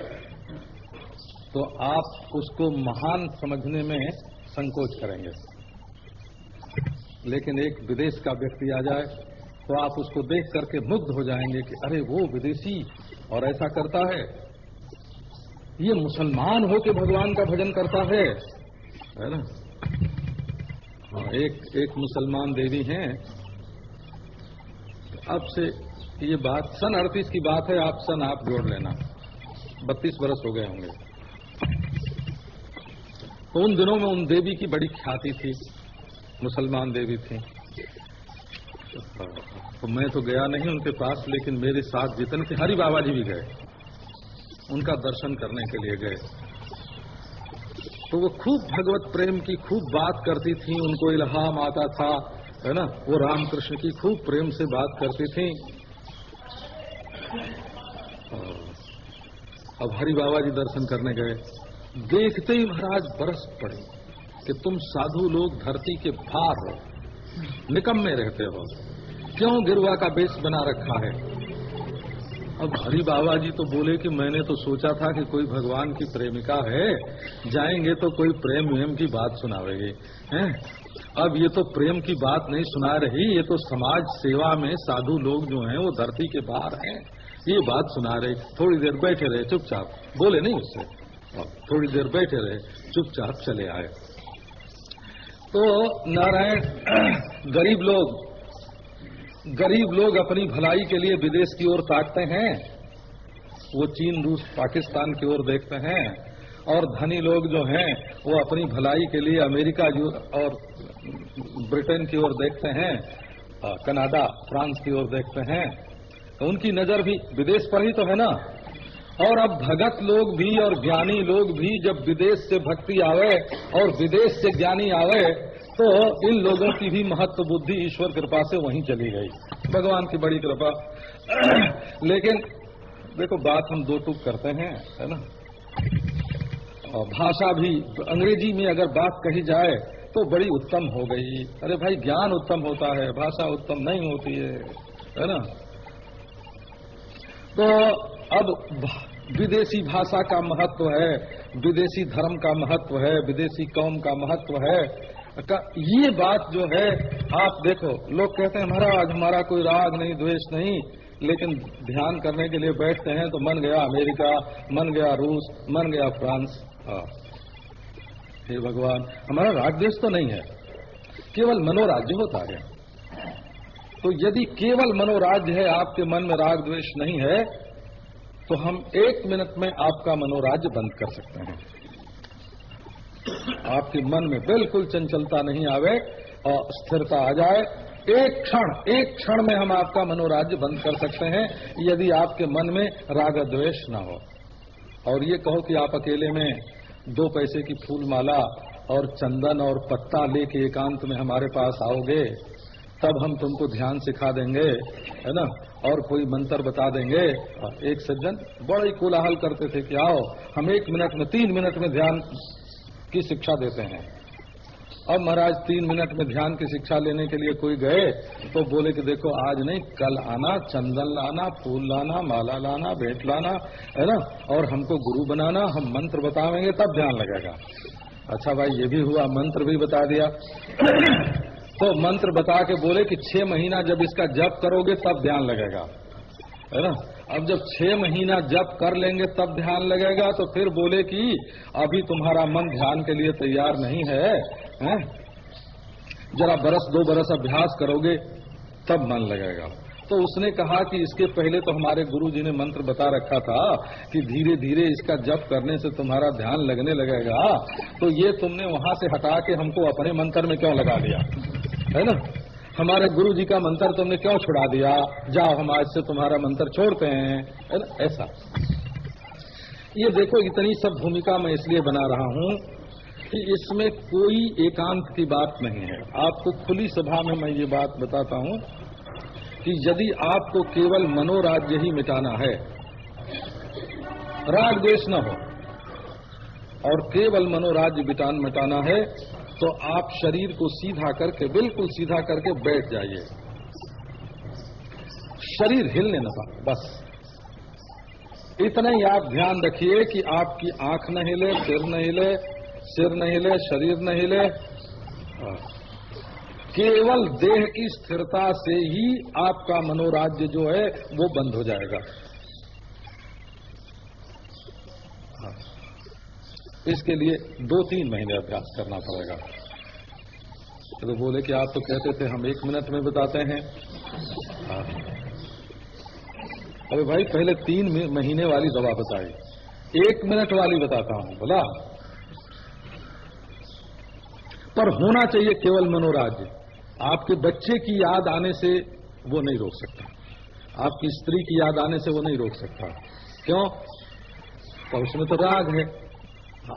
तो आप उसको महान समझने में संकोच करेंगे। लेकिन एक विदेश का व्यक्ति आ जाए तो आप उसको देख करके मुग्ध हो जाएंगे कि अरे वो विदेशी और ऐसा करता है, ये मुसलमान हो के भगवान का भजन करता है ना। हाँ, एक मुसलमान देवी हैं, अब से ये बात सन 38 की बात है, आप जोड़ लेना, 32 वर्ष हो गए होंगे। तो उन दिनों में उन देवी की बड़ी ख्याति थी, मुसलमान देवी थी। तो मैं तो गया नहीं उनके पास, लेकिन मेरे साथ जितने थे, हरि बाबा जी भी गए, उनका दर्शन करने के लिए गए। तो वो खूब भगवत प्रेम की खूब बात करती थी, उनको इल्हाम आता था, है ना, वो रामकृष्ण की खूब प्रेम से बात करती थी। अब हरि बाबा जी दर्शन करने गए, देखते ही महाराज बरस पड़े कि तुम साधु लोग धरती के भार हो, निकम्मे रहते हो, क्यों गिरवा का बेस बना रखा है। अब हरि बाबा जी तो बोले कि मैंने तो सोचा था कि कोई भगवान की प्रेमिका है, जाएंगे तो कोई प्रेम वेम की बात सुनावेगी, हैं? अब ये तो प्रेम की बात नहीं सुना रही, ये तो समाज सेवा में साधु लोग जो हैं वो धरती के बाहर हैं, ये बात सुना रहे। थोड़ी देर बैठे रहे चुपचाप, बोले नहीं उससे, थोड़ी देर बैठे रहे चुपचाप चले आए। तो नारायण, गरीब लोग अपनी भलाई के लिए विदेश की ओर ताकते हैं, वो चीन, रूस, पाकिस्तान की ओर देखते हैं, और धनी लोग जो हैं वो अपनी भलाई के लिए अमेरिका और ब्रिटेन की ओर देखते हैं, कनाडा, फ्रांस की ओर देखते हैं। तो उनकी नजर भी विदेश पर ही तो है ना। और अब भगत लोग भी और ज्ञानी लोग भी जब विदेश से भक्ति आवे और विदेश से ज्ञानी आवे, तो इन लोगों की भी महत्व बुद्धि ईश्वर कृपा से वहीं चली गई, भगवान की बड़ी कृपा। लेकिन देखो, बात हम दो टूक करते हैं, है ना, और भाषा भी अंग्रेजी में अगर बात कही जाए तो बड़ी उत्तम हो गई। अरे भाई, ज्ञान उत्तम होता है, भाषा उत्तम नहीं होती है ना। तो अब विदेशी भाषा का महत्व है, विदेशी धर्म का महत्व है, विदेशी कौम का महत्व है, ये बात जो है, आप देखो, लोग कहते हैं महाराज हमारा कोई राग नहीं, द्वेष नहीं, लेकिन ध्यान करने के लिए बैठते हैं तो मन गया अमेरिका, मन गया रूस, मन गया फ्रांस। हे भगवान, हमारा राग द्वेष तो नहीं है, केवल मनोराज्य होता है। तो यदि केवल मनोराज्य है, आपके मन में राग द्वेष नहीं है, तो हम 1 मिनट में आपका मनोराज्य बंद कर सकते हैं। आपके मन में बिल्कुल चंचलता नहीं आवे और स्थिरता आ जाए, एक क्षण में हम आपका मनोराज्य बंद कर सकते हैं, यदि आपके मन में राग द्वेष ना हो। और ये कहो कि आप अकेले में 2 पैसे की फूल माला और चंदन और पत्ता लेके एकांत में हमारे पास आओगे, तब हम तुमको ध्यान सिखा देंगे, है ना, और कोई मंत्र बता देंगे। एक सज्जन बड़ा ही कोलाहल करते थे कि आओ हम 1 मिनट में 3 मिनट में ध्यान की शिक्षा देते हैं। अब महाराज 3 मिनट में ध्यान की शिक्षा लेने के लिए कोई गए तो बोले कि देखो आज नहीं कल आना, चंदन लाना, फूल लाना, माला लाना, भेंट लाना, है ना, और हमको गुरु बनाना, हम मंत्र बतावेंगे तब ध्यान लगेगा। अच्छा भाई ये भी हुआ, मंत्र भी बता दिया। तो मंत्र बता के बोले कि 6 महीना जब इसका जप करोगे तब ध्यान लगेगा, है ना। अब जब 6 महीना जप कर लेंगे तब ध्यान लगेगा, तो फिर बोले कि अभी तुम्हारा मन ध्यान के लिए तैयार नहीं है, हैं? जरा 1-2 बरस अभ्यास करोगे तब मन लगेगा। तो उसने कहा कि इसके पहले तो हमारे गुरुजी ने मंत्र बता रखा था कि धीरे धीरे इसका जप करने से तुम्हारा ध्यान लगने लगेगा, तो ये तुमने वहां से हटा के हमको अपने मंत्र में क्यों लगा दिया, है ना। हमारे गुरु जी का मंत्र तुमने क्यों छुड़ा दिया, जाओ हम आज से तुम्हारा मंत्र छोड़ते हैं, है ना, ऐसा। ये देखो इतनी सब भूमिका मैं इसलिए बना रहा हूं कि इसमें कोई एकांत की बात नहीं है। आपको खुली सभा में मैं ये बात बताता हूं कि यदि आपको केवल मनोराज्य ही मिटाना है, राग द्वेष न हो, और केवल मनोराज्य मिटाना है, तो आप शरीर को सीधा करके, बिल्कुल सीधा करके बैठ जाइए, शरीर हिलने न पाए, बस इतना ही आप ध्यान रखिए कि आपकी आंख न हिले, सिर न हिले, सिर न हिले, शरीर न हिले। केवल देह की स्थिरता से ही आपका मनोराज्य जो है वो बंद हो जाएगा। इसके लिए 2-3 महीने अभ्यास करना पड़ेगा। तो बोले कि आप तो कहते थे हम 1 मिनट में बताते हैं। अरे भाई पहले 3 महीने वाली दवा बताई, 1 मिनट वाली बताता हूं, बोला। पर होना चाहिए केवल मनोराज्य। आपके बच्चे की याद आने से वो नहीं रोक सकता, आपकी स्त्री की याद आने से वो नहीं रोक सकता। क्यों? तो उसमें तो राग है।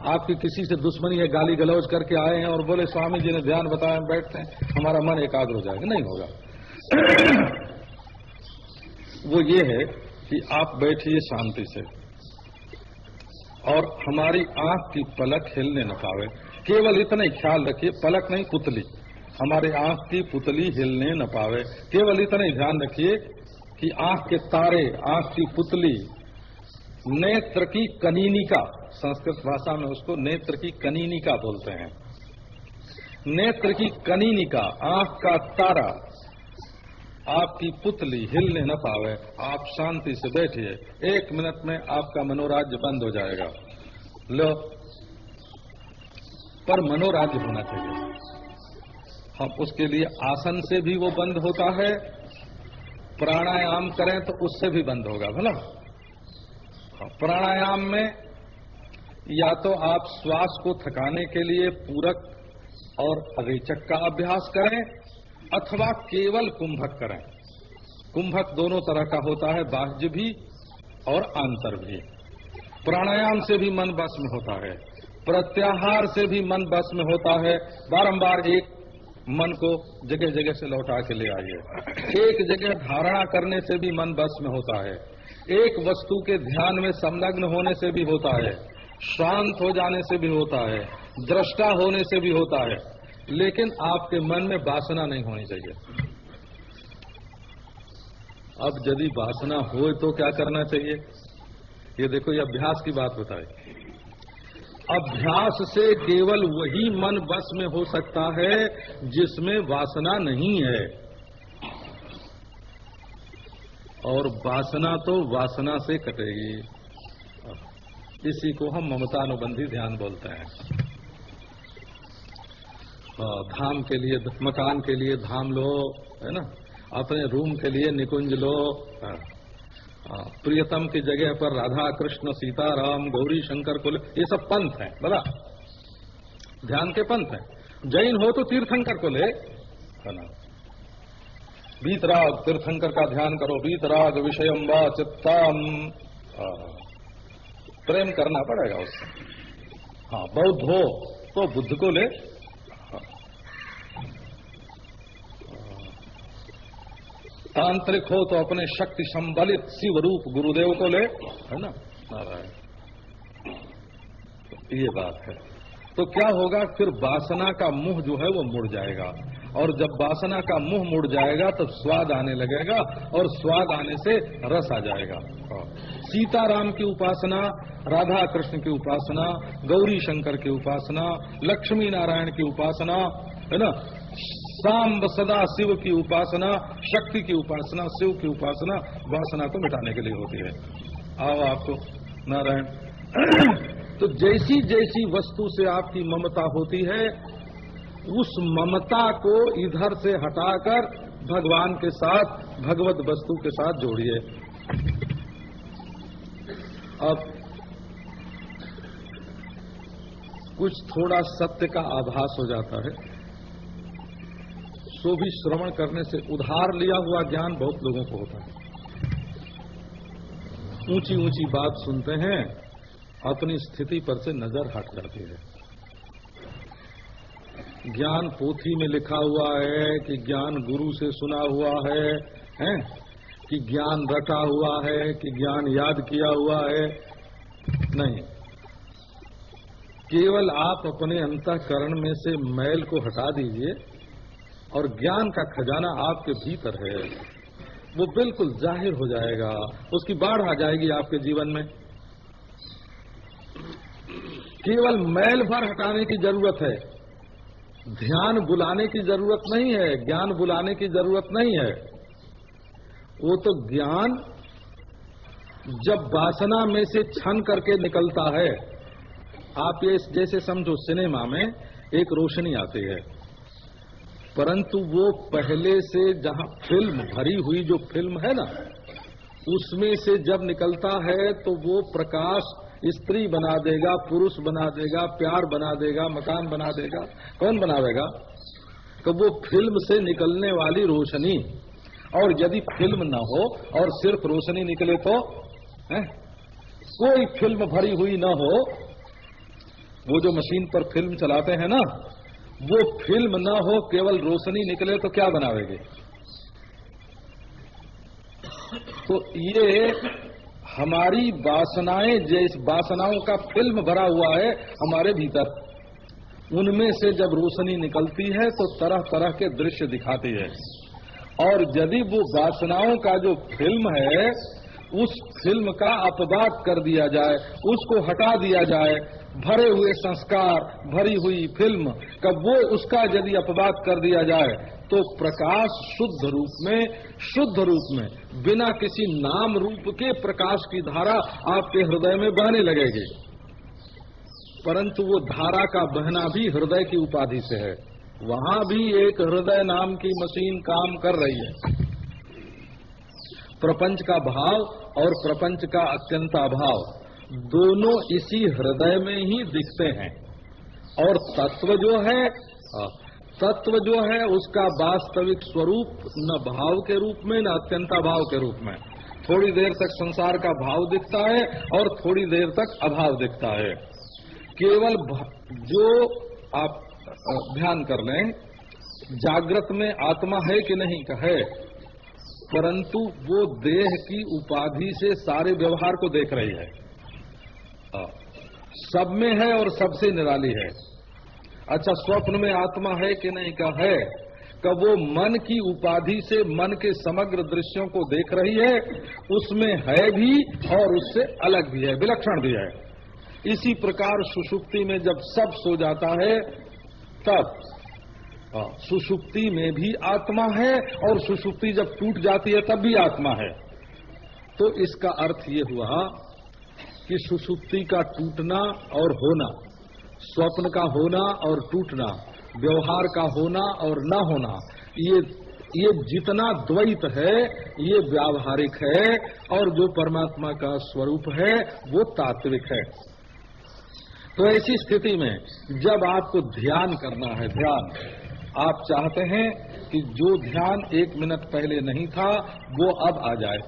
आपकी किसी से दुश्मनी है, गाली गलौज करके आए हैं और बोले स्वामी जी ने ध्यान बताया, बैठते हैं, हमारा मन एकाग्र हो जाएगा, नहीं होगा। वो ये है कि आप बैठिए शांति से और हमारी आंख की पलक हिलने न पावे। केवल इतना ही ख्याल रखिए, पलक नहीं पुतली, हमारे आंख की पुतली हिलने न पावे। केवल इतना ही ध्यान रखिए कि आंख के तारे, आंख की पुतली, नेत्र की कनीनिका, संस्कृत भाषा में उसको नेत्र की कनीनिका बोलते हैं। नेत्र की कनीनिका, आंख का तारा, आपकी पुतली हिलने न पावे। आप शांति से बैठिए, 1 मिनट में आपका मनोराज्य बंद हो जाएगा। लो, पर मनोराज्य होना चाहिए। हम उसके लिए आसन से भी वो बंद होता है, प्राणायाम करें तो उससे भी बंद होगा। भला प्राणायाम में या तो आप श्वास को थकाने के लिए पूरक और रेचक का अभ्यास करें, अथवा केवल कुंभक करें। कुंभक दोनों तरह का होता है, बाह्य भी और आंतर भी। प्राणायाम से भी मन बस में होता है, प्रत्याहार से भी मन बस में होता है। बारंबार एक मन को जगह जगह से लौटा के ले आइए। एक जगह धारणा करने से भी मन बस में होता है, एक वस्तु के ध्यान में संलग्न होने से भी होता है, शांत हो जाने से भी होता है, दृष्टा होने से भी होता है। लेकिन आपके मन में वासना नहीं होनी चाहिए। अब यदि वासना हो तो क्या करना चाहिए? ये देखो, ये अभ्यास की बात बताई। अभ्यास से केवल वही मन बस में हो सकता है जिसमें वासना नहीं है, और वासना तो वासना से कटेगी। इसी को हम ममतानुबंधी ध्यान बोलते हैं। धाम के लिए, मकान के लिए धाम लो, है ना, अपने रूम के लिए निकुंज लो, प्रियतम की जगह पर राधा कृष्ण सीता राम गौरी शंकर को, ये सब पंथ हैं, बोला, ध्यान के पंथ हैं। जैन हो तो तीर्थंकर को ले, है ना, वीतराग तीर्थंकर का ध्यान करो, वीतराग विषयम वा चित्तम, प्रेम करना पड़ेगा उससे। हाँ, बौद्ध हो तो बुद्ध को ले, तांत्रिक हो तो अपने शक्ति संबलित शिव रूप गुरुदेव को ले, है ना, नारायण। तो ये बात है। तो क्या होगा, फिर वासना का मुंह जो है वो मुड़ जाएगा, और जब वासना का मुंह मुड़ जाएगा तो स्वाद आने लगेगा, और स्वाद आने से रस आ जाएगा। सीताराम की उपासना, राधा कृष्ण की उपासना, गौरी शंकर की उपासना, लक्ष्मी नारायण की उपासना, है ना, सांब सदा शिव की उपासना, शक्ति की उपासना, शिव की उपासना वासना को मिटाने के लिए होती है। आओ आपको नारायण। तो जैसी जैसी वस्तु से आपकी ममता होती है, उस ममता को इधर से हटाकर भगवान के साथ, भगवत वस्तु के साथ जोड़िए। अब कुछ थोड़ा सत्य का आभास हो जाता है, सो भी श्रवण करने से उधार लिया हुआ ज्ञान बहुत लोगों को होता है। ऊंची ऊंची बात सुनते हैं, अपनी स्थिति पर से नजर हट जाती है। ज्ञान पोथी में लिखा हुआ है कि ज्ञान गुरु से सुना हुआ है कि ज्ञान रटा हुआ है, कि ज्ञान याद किया हुआ है। नहीं, केवल आप अपने अंतःकरण में से मैल को हटा दीजिए और ज्ञान का खजाना आपके भीतर है, वो बिल्कुल जाहिर हो जाएगा, उसकी बाढ़ आ जाएगी आपके जीवन में। केवल मैल भर हटाने की जरूरत है, ध्यान बुलाने की जरूरत नहीं है, ज्ञान बुलाने की जरूरत नहीं है। वो तो ज्ञान जब वासना में से छन करके निकलता है, आप ये जैसे समझो सिनेमा में एक रोशनी आती है, परंतु वो पहले से जहां फिल्म भरी हुई जो फिल्म है ना, उसमें से जब निकलता है तो वो प्रकाश स्त्री बना देगा, पुरुष बना देगा, प्यार बना देगा, मकान बना देगा। कौन बनावेगा? तो वो फिल्म से निकलने वाली रोशनी। और यदि फिल्म न हो और सिर्फ रोशनी निकले तो कोई फिल्म भरी हुई न हो, वो जो मशीन पर फिल्म चलाते हैं ना, वो फिल्म न हो, केवल रोशनी निकले तो क्या बनावेंगे? तो ये हमारी वासनाएं, जैसे वासनाओं का फिल्म भरा हुआ है हमारे भीतर, उनमें से जब रोशनी निकलती है तो तरह तरह के दृश्य दिखाती है। और यदि वो वासनाओं का जो फिल्म है, उस फिल्म का अपवाद कर दिया जाए, उसको हटा दिया जाए, भरे हुए संस्कार, भरी हुई फिल्म कब वो उसका यदि अपवाद कर दिया जाए, तो प्रकाश शुद्ध रूप में बिना किसी नाम रूप के प्रकाश की धारा आपके हृदय में बहने लगेगी। परंतु वो धारा का बहना भी हृदय की उपाधि से है। वहां भी एक हृदय नाम की मशीन काम कर रही है। प्रपंच का भाव और प्रपंच का अत्यंताभाव दोनों इसी हृदय में ही दिखते हैं। और तत्व जो है उसका वास्तविक स्वरूप न भाव के रूप में न अत्यंताभाव के रूप में। थोड़ी देर तक संसार का भाव दिखता है और थोड़ी देर तक अभाव दिखता है। केवल जो आप ध्यान कर लें, जागृत में आत्मा है कि नहीं का है, परंतु वो देह की उपाधि से सारे व्यवहार को देख रही है। सब में है और सबसे निराली है। अच्छा, स्वप्न में आत्मा है कि नहीं का है, कब वो मन की उपाधि से मन के समग्र दृश्यों को देख रही है, उसमें है भी और उससे अलग भी है, विलक्षण भी है। इसी प्रकार सुषुप्ति में जब सब सो जाता है, तब सुषुप्ति में भी आत्मा है, और सुषुप्ति जब टूट जाती है तब भी आत्मा है। तो इसका अर्थ ये हुआ कि सुषुप्ति का टूटना और होना, स्वप्न का होना और टूटना, व्यवहार का होना और न होना, ये जितना द्वैत है ये व्यावहारिक है, और जो परमात्मा का स्वरूप है वो तात्विक है। तो ऐसी स्थिति में जब आपको ध्यान करना है, ध्यान आप चाहते हैं कि जो ध्यान 1 मिनट पहले नहीं था वो अब आ जाए,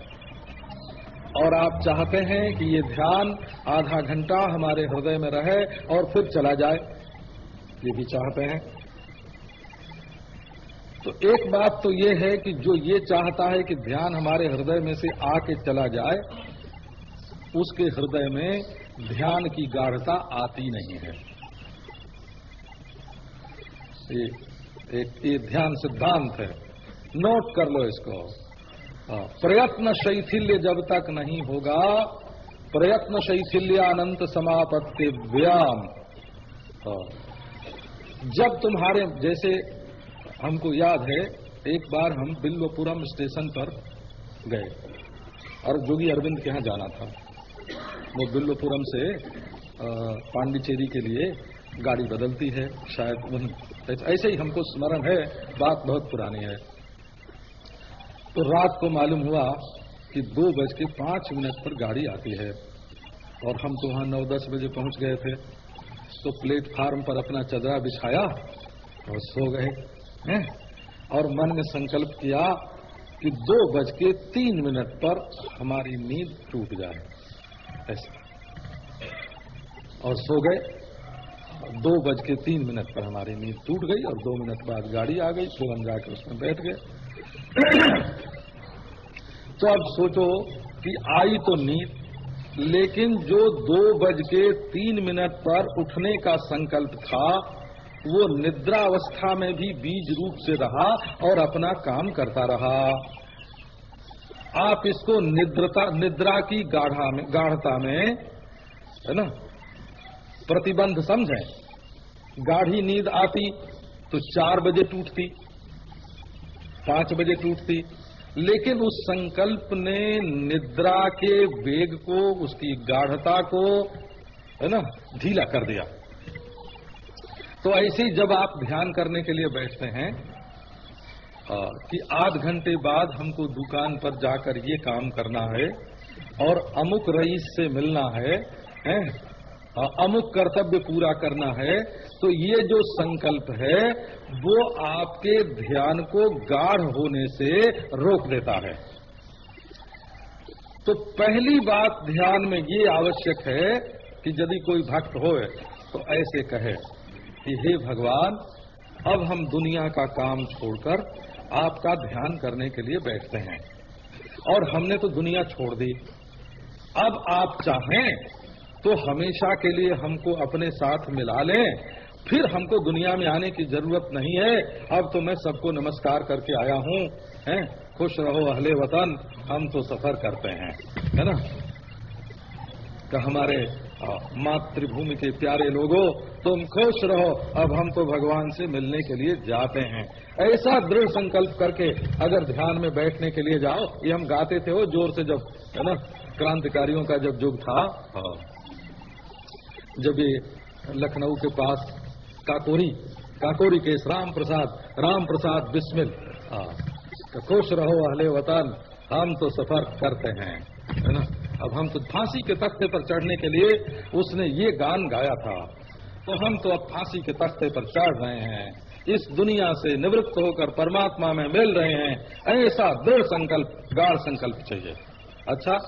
और आप चाहते हैं कि ये ध्यान आधा घंटा हमारे हृदय में रहे और फिर चला जाए, ये भी चाहते हैं। तो एक बात तो ये है कि जो ये चाहता है कि ध्यान हमारे हृदय में से आके चला जाए, उसके हृदय में ध्यान की गाढ़ता आती नहीं है। ये ध्यान सिद्धांत है, नोट कर लो इसको। प्रयत्न शैथिल्य जब तक नहीं होगा, प्रयत्न शैथिल्यानंत समापत्ति व्याम, जब तुम्हारे जैसे, हमको याद है एक बार हम बिल्वपुरम स्टेशन पर गए और जोगी अरविंद के यहाँ जाना था। वो बिल्वपुरम से पांडिचेरी के लिए गाड़ी बदलती है शायद, वहीं ऐसे ही हमको स्मरण है, बात बहुत पुरानी है। तो रात को मालूम हुआ कि 2:05 पर गाड़ी आती है और हम तो वहां 9-10 बजे पहुंच गए थे। तो प्लेटफार्म पर अपना चदरा बिछाया और सो गए हैं, और मन में संकल्प किया कि 2:03 पर हमारी नींद टूट जाए, ऐसा, और सो गए। 2:03 पर हमारी नींद टूट गई और 2 मिनट बाद गाड़ी आ गई, फिर हम जाकर उसमें बैठ गए। तो अब सोचो कि आई तो नींद, लेकिन जो 2:03 पर उठने का संकल्प था वो निद्रावस्था में भी बीज रूप से रहा और अपना काम करता रहा। आप इसको निद्रा की गाढ़ता में, है ना, प्रतिबंध समझें। गाढ़ी नींद आती तो 4 बजे टूटती, 5 बजे टूटती, लेकिन उस संकल्प ने निद्रा के वेग को, उसकी गाढ़ता को, है ना, ढीला कर दिया। तो ऐसे ही जब आप ध्यान करने के लिए बैठते हैं कि आध घंटे बाद हमको दुकान पर जाकर ये काम करना है और अमुक रईस से मिलना है, अमुक कर्तव्य पूरा करना है, तो ये जो संकल्प है वो आपके ध्यान को गाढ़ होने से रोक देता है। तो पहली बात ध्यान में ये आवश्यक है कि यदि कोई भक्त होए तो ऐसे कहे कि हे भगवान, अब हम दुनिया का काम छोड़कर आपका ध्यान करने के लिए बैठते हैं, और हमने तो दुनिया छोड़ दी। अब आप चाहें तो हमेशा के लिए हमको अपने साथ मिला लें, फिर हमको दुनिया में आने की जरूरत नहीं है। अब तो मैं सबको नमस्कार करके आया हूँ, हैं, खुश रहो अहले वतन, हम तो सफर करते हैं, है ना, कि हमारे मातृभूमि के प्यारे लोगों, तुम खुश रहो, अब हम तो भगवान से मिलने के लिए जाते हैं। ऐसा दृढ़ संकल्प करके अगर ध्यान में बैठने के लिए जाओ, ये हम गाते थे वो जोर से, जब, है ना, क्रांतिकारियों का जब युग था, जब ये लखनऊ के पास काकोरी केस राम प्रसाद बिस्मिल, तो खुश रहो अहले वतन, हम तो सफर करते हैं, है ना। अब हम तो फांसी के तख्ते पर चढ़ने के लिए उसने ये गान गाया था, तो हम तो अब फांसी के तख्ते पर चढ़ रहे हैं, इस दुनिया से निवृत्त होकर परमात्मा में मिल रहे हैं। ऐसा दृढ़ संकल्प, गाढ़ संकल्प चाहिए। अच्छा,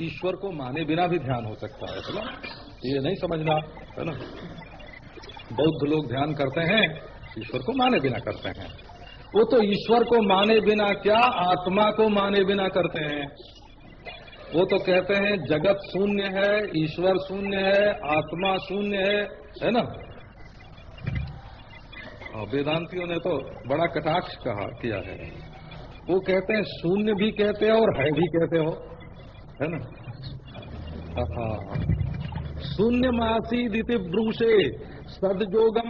ईश्वर को माने बिना भी ध्यान हो सकता है, चलो ये नहीं समझना, है ना। बौद्ध लोग ध्यान करते हैं, ईश्वर को माने बिना करते हैं। वो तो ईश्वर को माने बिना क्या, आत्मा को माने बिना करते हैं। वो तो कहते हैं जगत शून्य है, ईश्वर शून्य है, आत्मा शून्य है ना। वेदांतियों ने तो बड़ा कटाक्ष किया है। वो कहते हैं शून्य भी कहते हो और है भी कहते हो, है ना। शून्य मासीदिति ब्रूषे सदयोगा